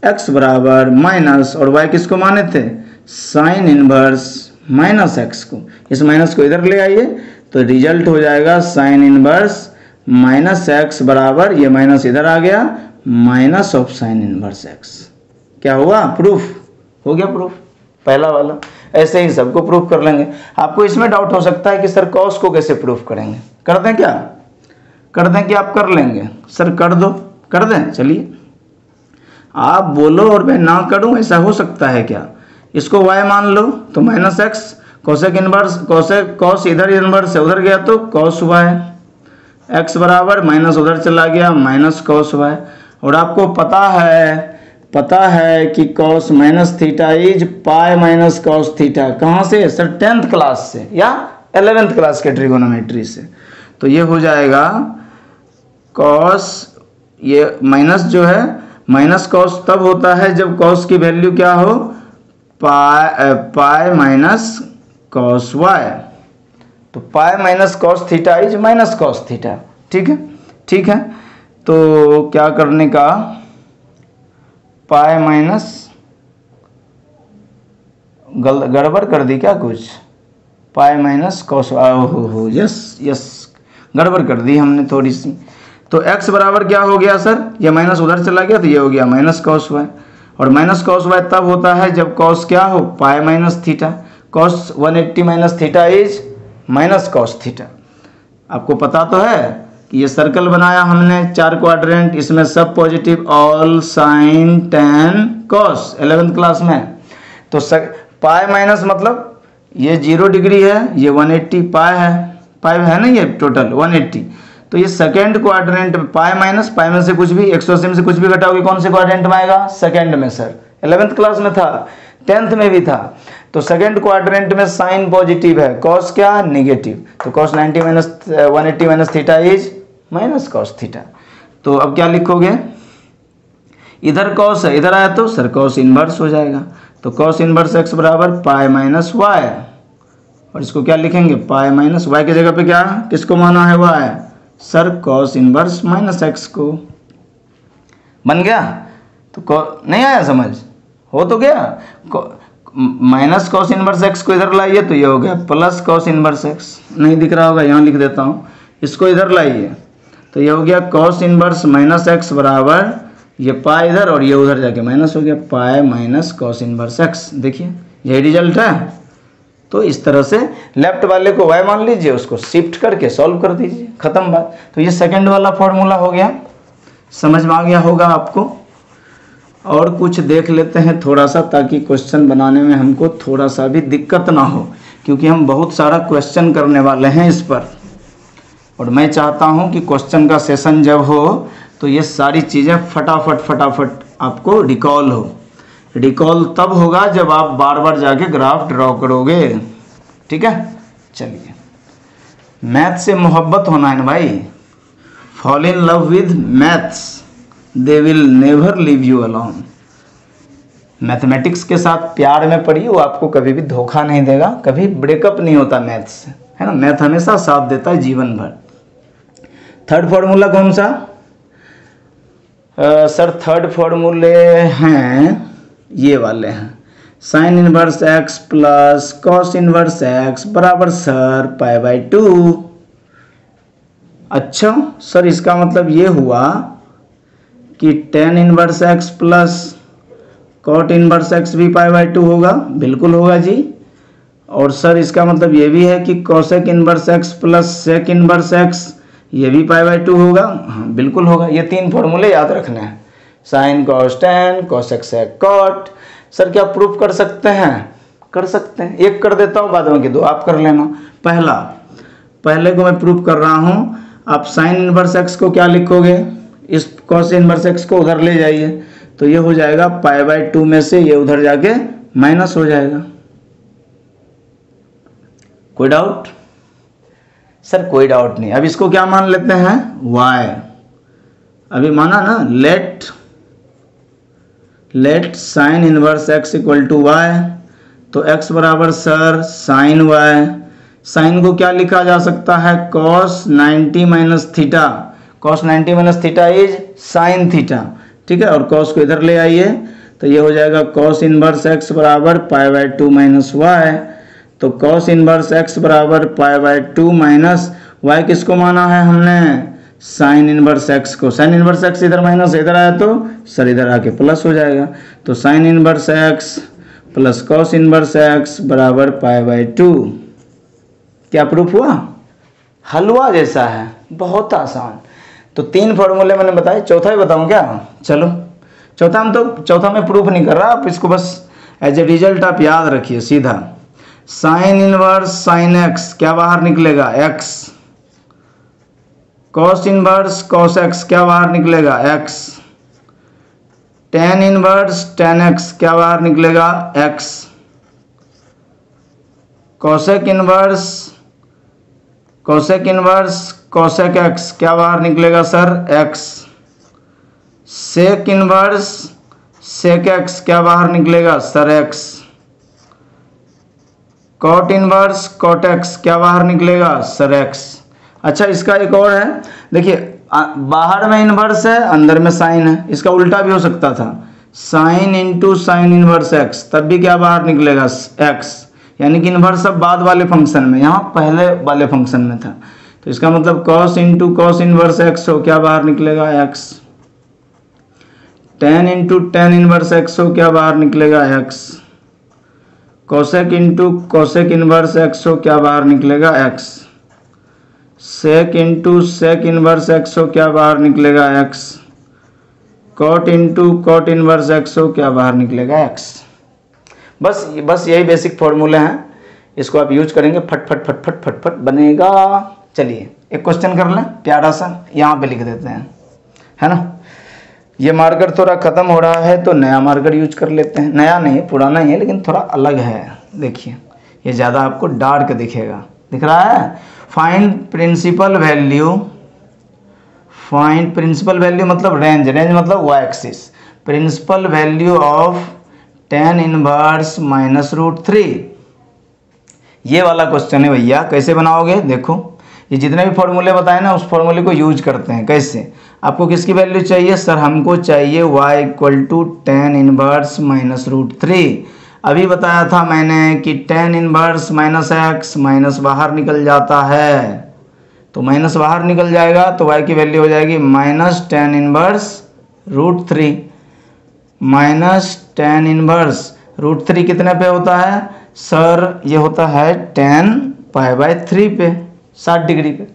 x बराबर माइनस, और y किसको माने थे? साइन इनवर्स -x को। इस माइनस को इधर ले आइए तो रिजल्ट हो जाएगा साइन इनवर्स -x बराबर, ये माइनस इधर आ गया, minus of sine inverse x। क्या हुआ? प्रूफ हो गया। प्रूफ पहला वाला। ऐसे ही सबको प्रूफ कर लेंगे। आपको इसमें डाउट हो सकता है कि सर कॉस को कैसे प्रूफ करेंगे? कर दें क्या? कर दें कि आप कर लेंगे? सर कर दो, कर दें। चलिए आप बोलो और मैं ना करूं, ऐसा हो सकता है क्या? इसको y मान लो तो -x, cosec inverse, cosec cos इधर इनवर्स है उधर गया तो कॉस y, x बराबर माइनस उधर चला गया माइनस कॉस y। और आपको पता है कि cos minus theta is pi minus cos theta. कहाँ से सर? 10th क्लास से या 11th क्लास के ट्रिगोनोमेट्री से। तो ये हो जाएगा कॉस, ये माइनस जो है माइनस कॉस तब होता है जब कॉस की वैल्यू क्या हो? Pi minus cos y. तो pi minus cos theta is minus cos theta. ठीक है, ठीक है। तो क्या करने का? पाई माइनस, गड़बड़ कर दी क्या कुछ? पाई माइनस कॉस, हो यस यस, गड़बड़ कर दी हमने थोड़ी सी। तो x बराबर क्या हो गया सर, ये माइनस उधर चला गया तो ये हो गया माइनस कॉस वाई। और माइनस कॉस वाई तब होता है जब कॉस क्या हो, pi minus theta. Cos 180 minus theta is minus cos theta. आपको पता तो है कि ये सर्कल बनाया हमने 4 क्वाड्रेंट, इसमें सब positive, all sine tan cos 11th class में। तो पाई माइनस मतलब ये 0 डिग्री है, ये 180 पाई है ना, ये टोटल 180। तो ये सेकेंड क्वाड्रेंट में पाई माइनस, पाई में से कुछ भी 180 में से कुछ भी घटाओगे कौन से क्वाड्रेंट में आएगा, सेकेंड में सर। 11th क्लास में था, 10th में भी था। तो सेकेंड क्वाड्रेंट में साइन पॉजिटिव है, कॉस क्या निगेटिव, तो cos 90 minus 180 minus theta is minus cos theta. तो अब क्या लिखोगे, इधर कॉस है, इधर आया तो सर कॉस इनवर्स हो जाएगा। तो कॉस इनवर्स एक्स बराबर पाई माइनस वाई, और इसको क्या लिखेंगे, पाई माइनस वाई की जगह पे क्या किसको माना है, y, sir cos inverse minus x को। बन गया। तो नहीं आया समझ, हो तो गया। माइनस कॉस इनवर्स एक्स को इधर लाइए तो ये हो गया प्लस कॉस इनवर्स एक्स। नहीं दिख रहा होगा, यहाँ लिख देता हूँ, इसको इधर लाइए तो ये हो गया कॉस इनवर्स माइनस एक्स बराबर ये पाई इधर और ये उधर जाके माइनस हो गया, पाई माइनस कॉस इनवर्स एक्स। देखिए यही रिजल्ट है। तो इस तरह से लेफ्ट वाले को y मान लीजिए, उसको शिफ्ट करके सॉल्व कर दीजिए, खत्म बात। तो ये सेकंड वाला फॉर्मूला हो गया, समझ में आ गया होगा आपको। और कुछ देख लेते हैं थोड़ा सा, ताकि क्वेश्चन बनाने में हमको थोड़ा सा भी दिक्कत ना हो, क्योंकि हम बहुत सारा क्वेश्चन करने वाले हैं इस पर। और मैं चाहता हूं कि क्वेश्चन का सेशन जब हो तो ये सारी चीज़ें फटाफट आपको रिकॉल हो। रिकॉल तब होगा जब आप बार बार जाके ग्राफ ड्रॉ करोगे, ठीक है। चलिए, मैथ से मोहब्बत होना है ना भाई, fall in love with maths, they will never leave you alone. Mathematics के साथ प्यार में पढ़िए, वो आपको कभी भी धोखा नहीं देगा, कभी ब्रेकअप नहीं होता मैथ्स से, है ना। मैथ हमेशा साथ देता है जीवन भर। थर्ड फॉर्मूला कौन सा सर, थर्ड फॉर्मूले हैं ये वाले हैं, sine inverse x plus cos inverse x बराबर सर पाई बाई 2। अच्छा सर, इसका मतलब ये हुआ कि tan inverse x plus cot inverse x भी पाई बाई 2 होगा, बिल्कुल होगा जी। और सर इसका मतलब ये भी है कि cosec inverse x plus sec inverse x ये भी पाई बाई 2 होगा, हाँ बिल्कुल होगा। ये 3 फॉर्मूले याद रखने हैं, sine cos tan cosec sec cot. Sir क्या प्रूफ कर सकते हैं, कर सकते हैं, एक कर देता हूँ, बाद में कि 2 आप कर लेना। पहले को मैं प्रूफ कर रहा हूँ। आप साइन इनवर्स एक्स को क्या लिखोगे, इस कॉस इनवर्स एक्स को उधर ले जाइए तो ये हो जाएगा पाई बाई 2 में से ये उधर जाके माइनस हो जाएगा। कोई डाउट सर? कोई डाउट नहीं। अब इसको क्या मान लेते हैं, y। अभी माना ना, let sine inverse x equal to y, तो x बराबर सर साइन y। साइन को क्या लिखा जा सकता है, cos 90 minus theta. cos 90 minus theta is sine theta, ठीक है। और cos को इधर ले आइए तो ये हो जाएगा cos इनवर्स x बराबर पाई बाई 2 माइनस वाई। तो cos इनवर्स x बराबर पाई बाई 2 माइनस वाई किसको माना है हमने, साइन इनवर्स x को। साइन इनवर्स x इधर माइनस इधर आया तो सर इधर आके प्लस हो जाएगा। तो sign inverse x plus cos inverse x बराबर पाई बाई 2। क्या प्रूफ हुआ? हलवा जैसा है, बहुत आसान। तो 3 फॉर्मूले मैंने बताए, चौथा ही बताऊं क्या? चलो चौथा मैं प्रूफ नहीं कर रहा, आप इसको बस एज ए रिजल्ट आप याद रखिए सीधा। साइन इनवर्स साइन एक्स क्या बाहर निकलेगा, x. Cos inverse cos x क्या बाहर निकलेगा, x. Tan inverse tan x क्या बाहर निकलेगा, x. Cosec inverse cosec x क्या बाहर निकलेगा sir, x. Sec inverse sec x क्या बाहर निकलेगा sir, x. Cot inverse cot x क्या बाहर निकलेगा सर, एक्स। अच्छा इसका एक और है, देखिए बाहर में इनवर्स है अंदर में साइन है, इसका उल्टा भी हो सकता था, sine into sine inverse x, तब भी क्या बाहर निकलेगा, एक्स। यानी कि इनवर्स अब बाद वाले फंक्शन में, यहाँ पहले वाले फंक्शन में था। तो इसका मतलब cos into cos inverse x हो, क्या बाहर निकलेगा x। tan into tan inverse x हो, क्या बाहर निकलेगा x। Cosec into cosec inverse x हो, क्या बाहर निकलेगा x। Sec into sec inverse x हो, क्या बाहर निकलेगा x। Cot into cot inverse x हो, क्या बाहर निकलेगा x। बस यही बेसिक फॉर्मूले हैं, इसको आप यूज करेंगे, फट फट फट फट फट फट बनेगा। चलिए एक क्वेश्चन कर लें प्यारा सा, यहाँ पे लिख देते हैं, है ना। ये मार्कर थोड़ा ख़त्म हो रहा है तो नया मार्कर यूज कर लेते हैं। नया नहीं है, पुराना ही है, लेकिन थोड़ा अलग है। देखिए ये ज़्यादा आपको डार्क दिखेगा, दिख रहा है। Find principal value, find principal value मतलब रेंज, रेंज मतलब y axis. Principal value of tan inverse minus root 3, ये वाला क्वेश्चन है भैया। कैसे बनाओगे, देखो ये जितने भी फॉर्मूले बताए ना, उस फॉर्मूले को यूज करते हैं। कैसे, आपको किसकी वैल्यू चाहिए सर, हमको चाहिए y equal to tan inverse minus root 3। अभी बताया था मैंने कि tan inverse minus x, minus बाहर निकल जाता है, तो माइनस बाहर निकल जाएगा तो y की वैल्यू हो जाएगी minus tan inverse root 3। Minus tan inverse root 3 कितने पे होता है सर, ये होता है tan π/3 पे, 60 डिग्री पे।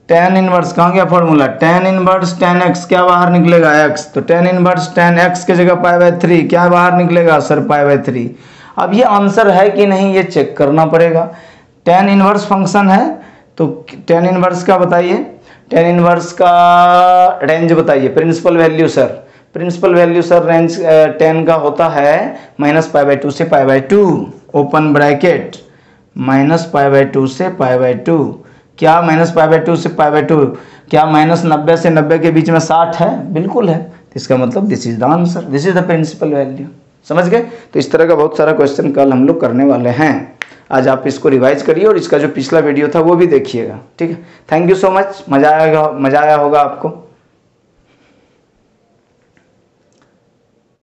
tan इनवर्स कहाँ गया formula, tan inverse tan x, क्या बाहर निकलेगा x, तो tan इनवर्स tan x के जगह π/3, क्या बाहर निकलेगा सर π/3। अब ये आंसर है कि नहीं ये चेक करना पड़ेगा। tan इनवर्स फंक्शन है तो tan इनवर्स का बताइए, tan इनवर्स का रेंज बताइए। Principal value sir, principal value sir range tan का होता है -π/2 से π/2, ओपन ब्रैकेट, -π/2 से π/2। क्या -π/2 से π/2, क्या -90 से 90 के बीच में 60 है, बिल्कुल है। इसका मतलब this is the answer, this is the principal value. समझ गए। तो इस तरह का बहुत सारा क्वेश्चन कल हम लोग करने वाले हैं। आज आप इसको रिवाइज करिए और इसका जो पिछला वीडियो था वो भी देखिएगा, ठीक है। थैंक यू सो मच, मज़ा आया होगा आपको।